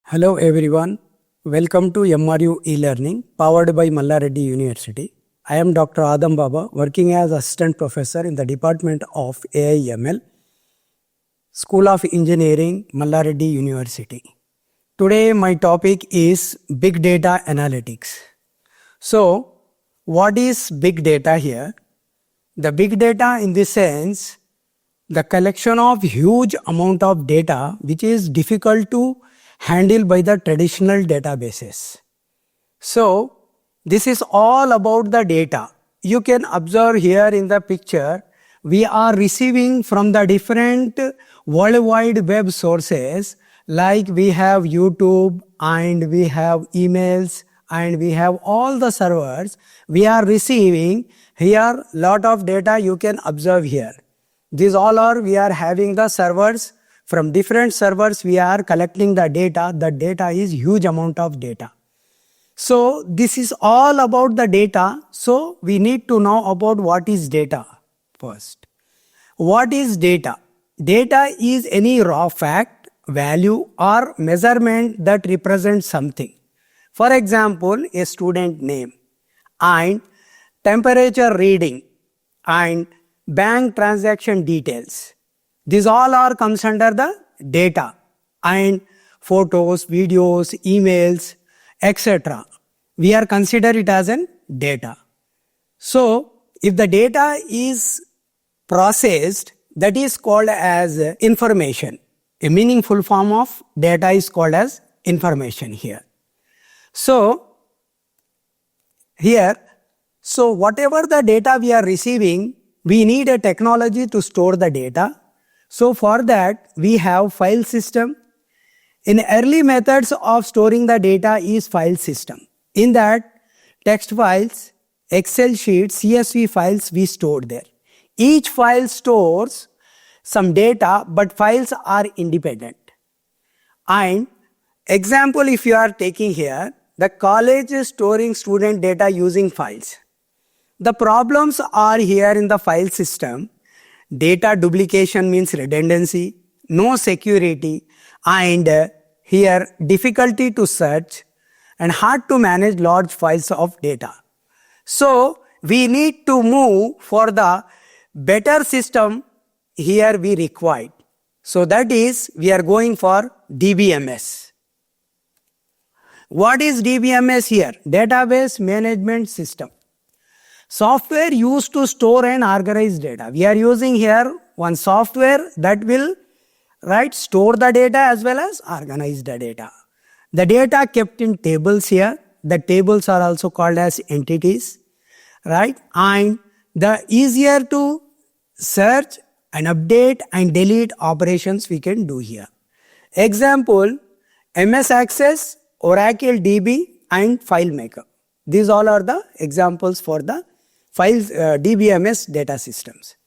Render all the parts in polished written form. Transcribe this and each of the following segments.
Hello everyone, welcome to MRU E-Learning powered by Malla Reddy University. I am Dr. Adam Baba, working as Assistant Professor in the Department of AI/ML, School of Engineering, Malla Reddy University. Today my topic is Big Data Analytics. So, what is Big Data here? The Big Data in this sense, the collection of huge amount of data which is difficult to handle by the traditional databases. So, this is all about the data. You can observe here in the picture, we are receiving from the different worldwide web sources, like we have YouTube and we have emails and we have all the servers. We are receiving here lot of data you can observe here. These all are, we are having the servers. From different servers we are collecting the data. The data is huge amount of data. So this is all about the data. So we need to know about what is data first. What is data? Data is any raw fact, value or measurement that represents something. For example, a student name and temperature reading and bank transaction details. These all are comes under the data, and photos, videos, emails, etc. We are consider it as an data. So if the data is processed, that is called as information. A meaningful form of data is called as information here. So whatever the data we are receiving, we need a technology to store the data. So for that, we have file system. In early methods of storing the data is file system. In that, text files, Excel sheets, CSV files we stored there. Each file stores some data, but files are independent. And example, if you are taking here, the college is storing student data using files. The problems are here in the file system. Data duplication means redundancy, no security, and here difficulty to search and hard to manage large files of data. So we need to move for the better system here we required. So that is, we are going for DBMS. What is DBMS here? Database Management System. Software used to store and organize data. We are using here one software that will store the data as well as organize the data. The data kept in tables here. The tables are also called as entities, right? And the easier to search and update and delete operations we can do here. Example, MS Access, Oracle DB and FileMaker. These all are the examples for the files DBMS data systems.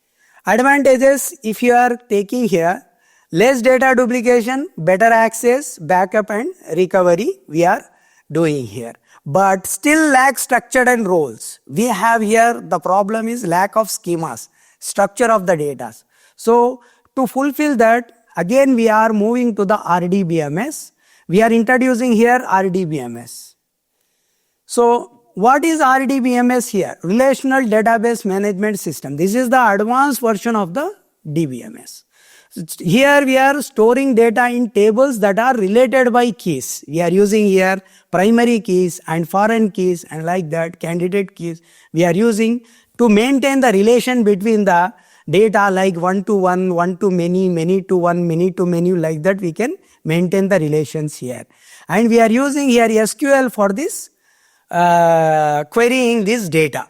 Advantages, if you are taking here, less data duplication, better access, backup and recovery we are doing here. But still lack structure and roles. We have here, the problem is lack of schemas, structure of the data. So to fulfill that, again we are moving to the RDBMS. We are introducing here RDBMS. So what is RDBMS here? Relational Database Management System. This is the advanced version of the DBMS. Here we are storing data in tables that are related by keys. We are using here primary keys and foreign keys and like that candidate keys. We are using to maintain the relation between the data like one to one, one to many, many to one, many to many, like that we can maintain the relations here. And we are using here SQL for this querying this data.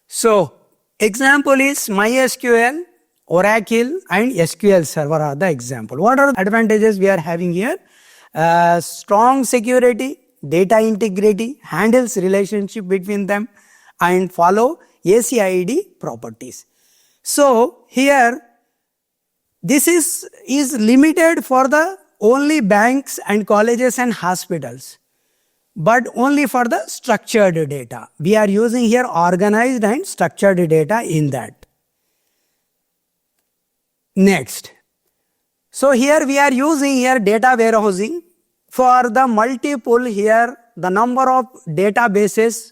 So example is MySQL, Oracle and SQL Server are the example. What are the advantages we are having here? Strong security, data integrity, handles relationship between them and follow ACID properties. So here this is limited for the only banks and colleges and hospitals, but only for the structured data. We are using here organized and structured data in that. Next. So here we are using here data warehousing for the multiple here, the number of databases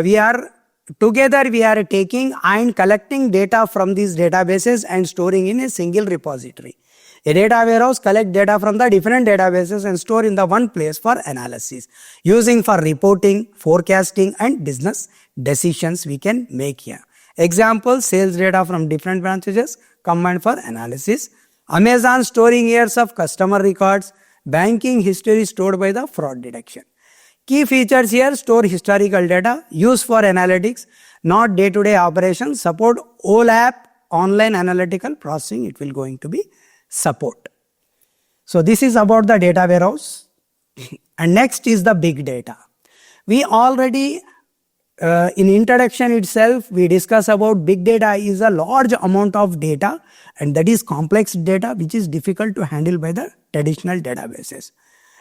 we are taking and collecting data from these databases and storing in a single repository. A data warehouse collects data from the different databases and store in the one place for analysis, using for reporting, forecasting and business decisions we can make here. Example, sales data from different branches combined for analysis. Amazon storing years of customer records, banking history stored by the fraud detection. Key features here: store historical data, use for analytics, not day-to-day operations, support OLAP, online analytical processing, it will going to be support. So this is about the data warehouse. And next is the big data. We already in introduction itself we discuss about big data is a large amount of data, and that is complex data which is difficult to handle by the traditional databases.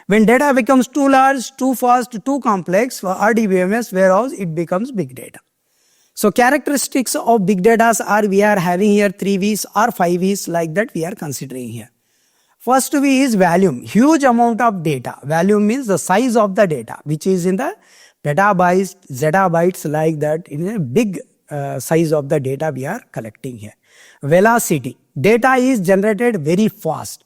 When data becomes too large, too fast, too complex for RDBMS warehouse, it becomes big data. So characteristics of big data are, we are having here 3 V's or 5 V's like that we are considering here. First V is volume, huge amount of data. Volume means the size of the data, which is in the petabytes, zettabytes like that, in a big size of the data we are collecting here. Velocity, data is generated very fast,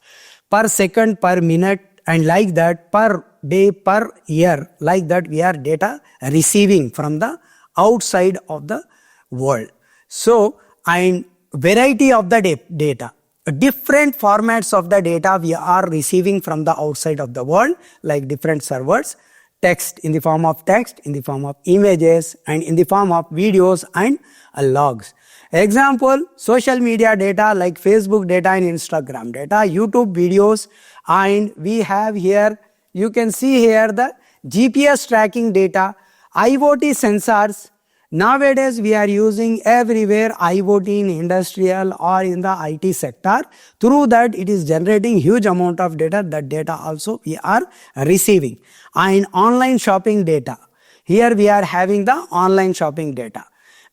per second, per minute, and like that, per day, per year, like that we are data receiving from the outside of the world. So, and variety of the data, different formats of the data we are receiving from the outside of the world, like different servers, text in the form of text, in the form of images, and in the form of videos and logs. Example, social media data like Facebook data and Instagram data, YouTube videos, and we have here, you can see here the GPS tracking data, IoT sensors. Nowadays we are using everywhere IoT in industrial or in the IT sector. Through that it is generating huge amount of data. That data also we are receiving. And online shopping data. Here we are having the online shopping data.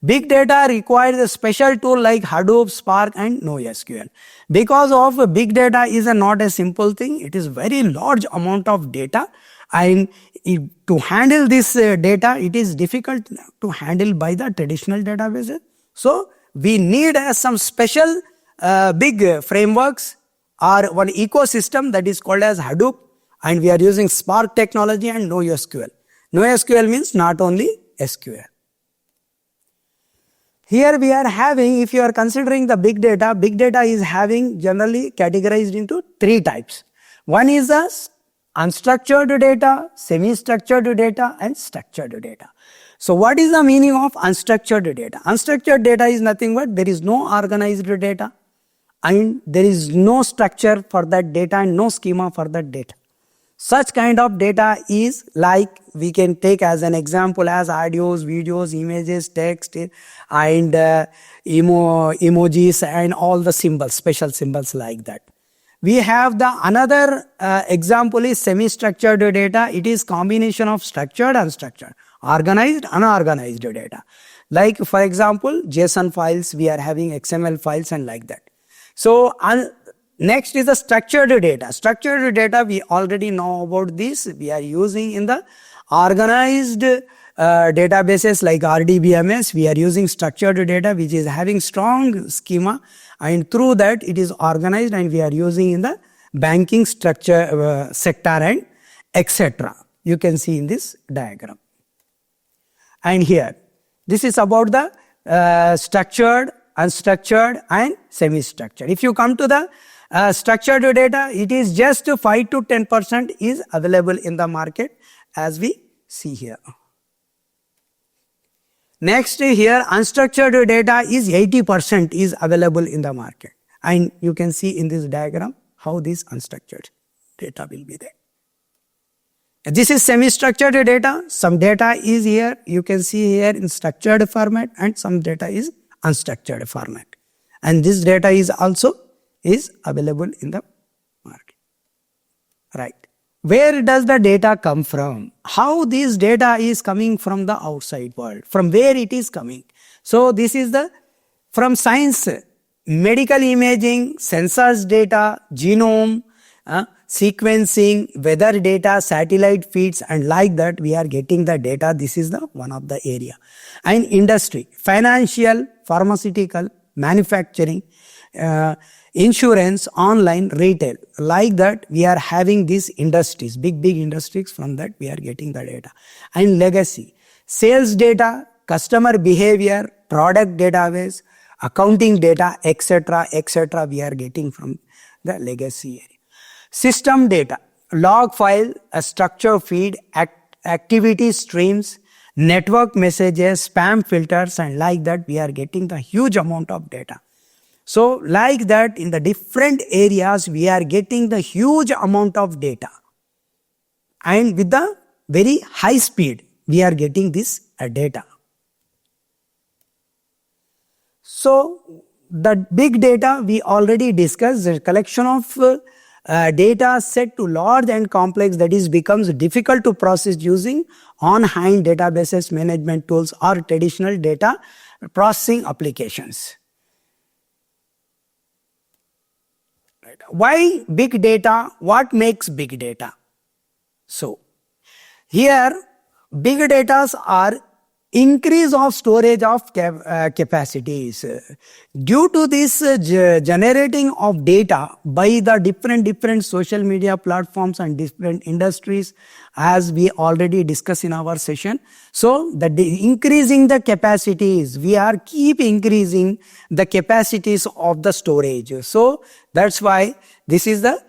Big data requires a special tool like Hadoop, Spark and NoSQL. Because of big data is not a simple thing, it is very large amount of data, and to handle this data it is difficult to handle by the traditional databases. So we need some special big frameworks or one ecosystem that is called as Hadoop, and we are using Spark technology and NoSQL. NoSQL means not only SQL. Here we are having, if you are considering the big data is having generally categorized into 3 types. One is the unstructured data, semi-structured data and structured data. So what is the meaning of unstructured data? Unstructured data is nothing but there is no organized data and there is no structure for that data and no schema for that data. Such kind of data is like, we can take as an example as audios, videos, images, text and emojis and all the symbols, special symbols like that. We have the another example is semi-structured data. It is combination of structured and unstructured, organized, unorganized data. Like for example, JSON files, we are having XML files and like that. So next is the structured data. Structured data, we already know about this. We are using in the organized databases like RDBMS. We are using structured data which is having strong schema, and through that it is organized, and we are using in the banking structure sector and etc. You can see in this diagram. And here, this is about the structured, unstructured and semi-structured. If you come to the structured data, it is just 5 to 10% is available in the market as we see here. Next here, unstructured data is 80% is available in the market, and you can see in this diagram how this unstructured data will be there. This is semi-structured data. Some data is here, you can see here in structured format, and some data is unstructured format, and this data is also is available in the market. Right. Where does the data come from? How this data is coming from the outside world? From where it is coming? So this is the from science, medical imaging, sensors data, genome, sequencing, weather data, satellite feeds, and like that we are getting the data. This is the one of the area. And industry, financial, pharmaceutical, manufacturing, insurance, online, retail, like that we are having these industries, big industries. From that we are getting the data. And legacy, sales data, customer behavior, product database, accounting data, etc., we are getting from the legacy area. System data, log file, a structure feed, activity streams, network messages, spam filters, and like that we are getting the huge amount of data. So like that in the different areas we are getting the huge amount of data, and with the very high speed we are getting this data. So the big data we already discussed, the collection of data set to large and complex that is becomes difficult to process using on-hand databases, management tools, or traditional data processing applications. Right. Why big data? What makes big data? So here big data are increase of storage of capacities. Due to this generating of data by the different social media platforms and different industries, as we already discussed in our session. So that increasing the capacities, we are keep increasing the capacities of the storage. So that's why this is the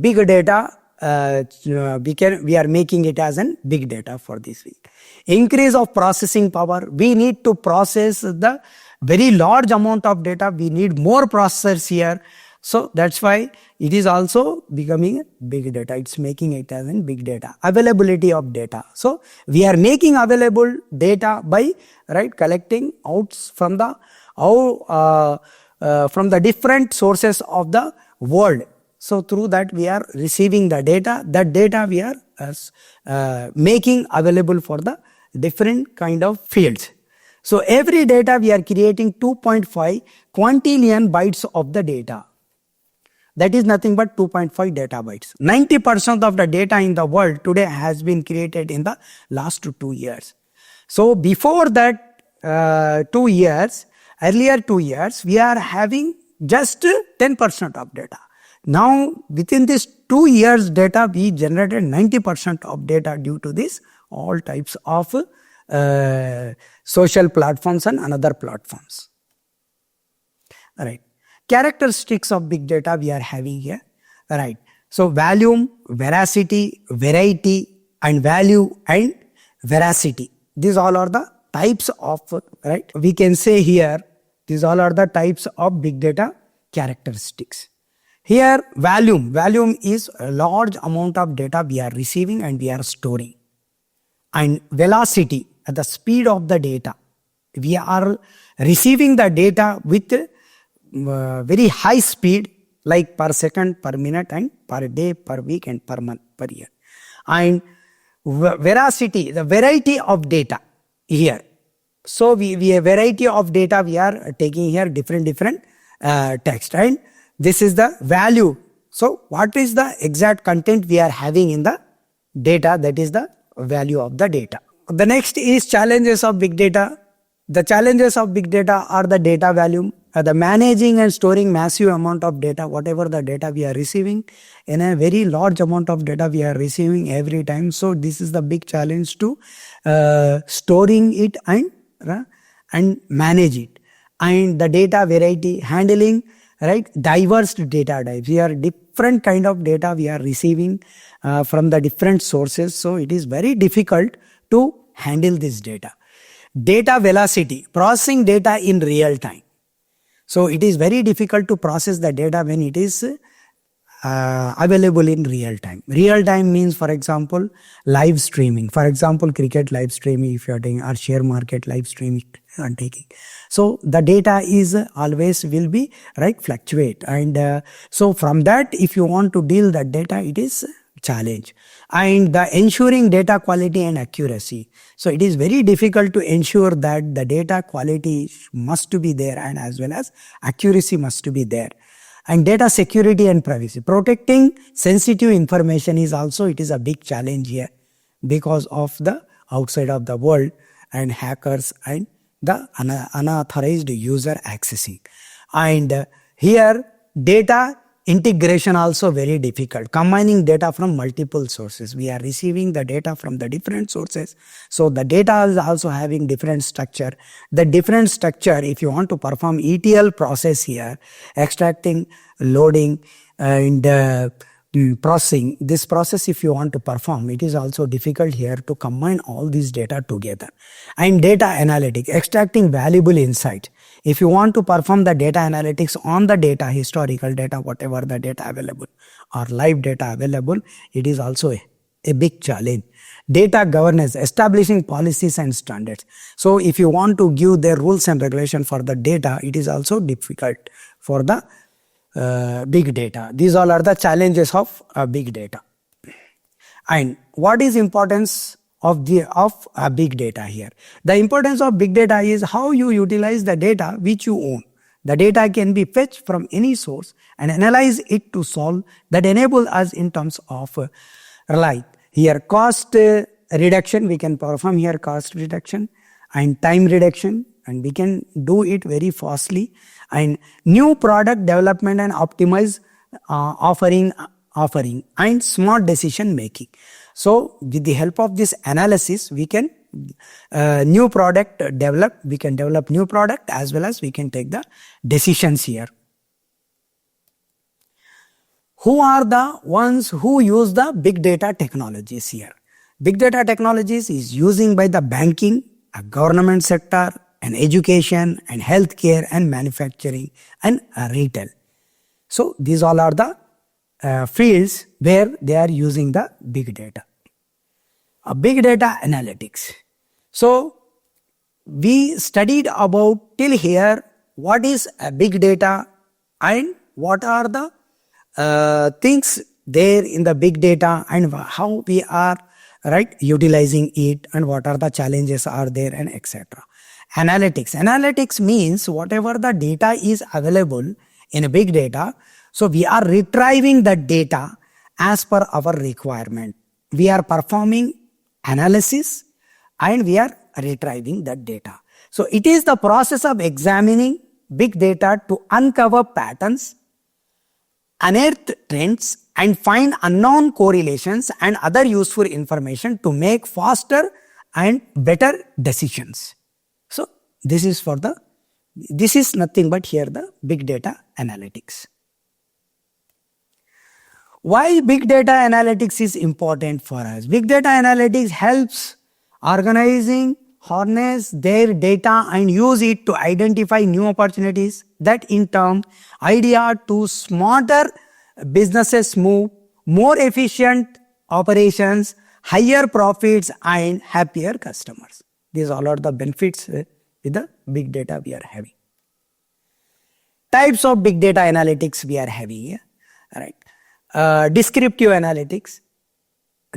big data. We are making it as an big data for this week. Increase of processing power. We need to process the very large amount of data. We need more processors here. So that's why it is also becoming big data. It's making it as in big data. Availability of data. So we are making available data by collecting out from the different sources of the world. So through that we are receiving the data. That data we are making available for the different kind of fields. So every data we are creating 2.5 quintillion bytes of the data. That is nothing but 2.5 data bytes. 90% of the data in the world today has been created in the last 2 years. So before that earlier 2 years, we are having just 10% of data. Now within this 2 years data, we generated 90% of data due to this all types of social platforms and another platforms. All right. Characteristics of big data we are having here. All right. So volume, veracity, variety, and value and veracity. These all are the types of, we can say here, these all are the types of big data characteristics. Here volume is a large amount of data we are receiving and we are storing. And velocity, at the speed of the data, we are receiving the data with very high speed, like per second, per minute, and per day, per week, and per month, per year. And veracity, the variety of data here. So we a variety of data we are taking here, different text, and this is the value. So what is the exact content we are having in the data? That is the value of the data. The next is challenges of big data. The challenges of big data are the data volume, the managing and storing massive amount of data, whatever the data we are receiving, in a very large amount of data we are receiving every time. So this is the big challenge to storing it and manage it. And the data variety, handling diverse data types. We are different kind of data we are receiving from the different sources. So it is very difficult to handle this data. Data velocity, processing data in real time. So it is very difficult to process the data when it is available in real time. Real time means, for example, live streaming. For example, cricket live streaming if you are taking, or share market live streaming you are taking. So the data is always will be fluctuate, and so from that, if you want to deal that data, it is challenge. And the ensuring data quality and accuracy. So it is very difficult to ensure that the data quality must to be there, and as well as accuracy must to be there. And data security and privacy. Protecting sensitive information is also, it is a big challenge here because of the outside of the world and hackers and the unauthorized user accessing. And here data integration also very difficult. Combining data from multiple sources. We are receiving the data from the different sources. So the data is also having different structure. The different structure, if you want to perform ETL process here, extracting, loading and processing, this process if you want to perform, it is also difficult here to combine all these data together. And data analytics, extracting valuable insight. If you want to perform the data analytics on the data, historical data, whatever the data available or live data available, it is also a big challenge. Data governance, establishing policies and standards. So if you want to give the rules and regulation for the data, it is also difficult for the big data. These all are the challenges of big data. And what is importance of big data here? The importance of big data is how you utilize the data which you own. The data can be fetched from any source and analyze it to solve that enable us in terms of like here cost reduction, we can perform here cost reduction and time reduction, and we can do it very fastly, and new product development and optimize offering and smart decision making. So with the help of this analysis, we can new product develop, we can develop new product as well as we can take the decisions here. Who are the ones who use the big data technologies here? Big data technologies is using by the banking, a government sector, and education and healthcare and manufacturing and retail. So these all are the fields where they are using the big data. Big data analytics. So we studied about till here what is a big data and what are the things there in the big data and how we are utilizing it and what are the challenges are there and etc. Analytics. Analytics means whatever the data is available in a big data, so we are retrieving the data as per our requirement. We are performing analysis and we are retrieving that data. So it is the process of examining big data to uncover patterns, unearth trends and find unknown correlations and other useful information to make faster and better decisions. So this is nothing but here the big data analytics. Why big data analytics is important for us? Big data analytics helps organizing, harness their data and use it to identify new opportunities that in turn idea to smarter businesses move, more efficient operations, higher profits and happier customers. These all are the benefits with the big data we are having. Types of big data analytics we are having here. Right. Descriptive analytics,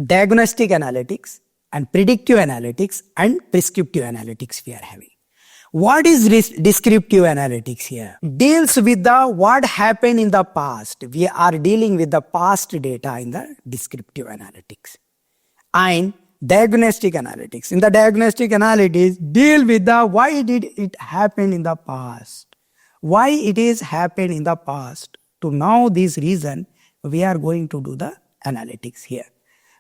diagnostic analytics, and predictive analytics and prescriptive analytics we are having. What is descriptive analytics here? Deals with the what happened in the past. We are dealing with the past data in the descriptive analytics. And diagnostic analytics. In the diagnostic analytics, deal with the why did it happen in the past. Why it is happened in the past. To know this reason, we are going to do the analytics here.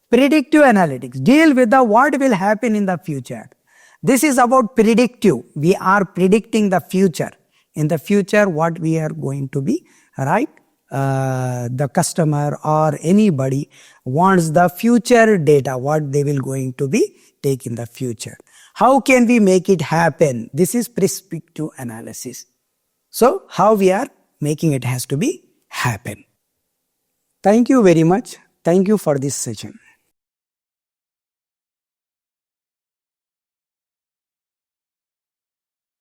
Predictive analytics, deal with the what will happen in the future. This is about predictive. We are predicting the future. In the future, what we are going to be, right? The customer or anybody wants the future data, what they will going to be take in the future. How can we make it happen? This is prescriptive analysis. So how we are making it has to be happen. Thank you very much. Thank you for this session.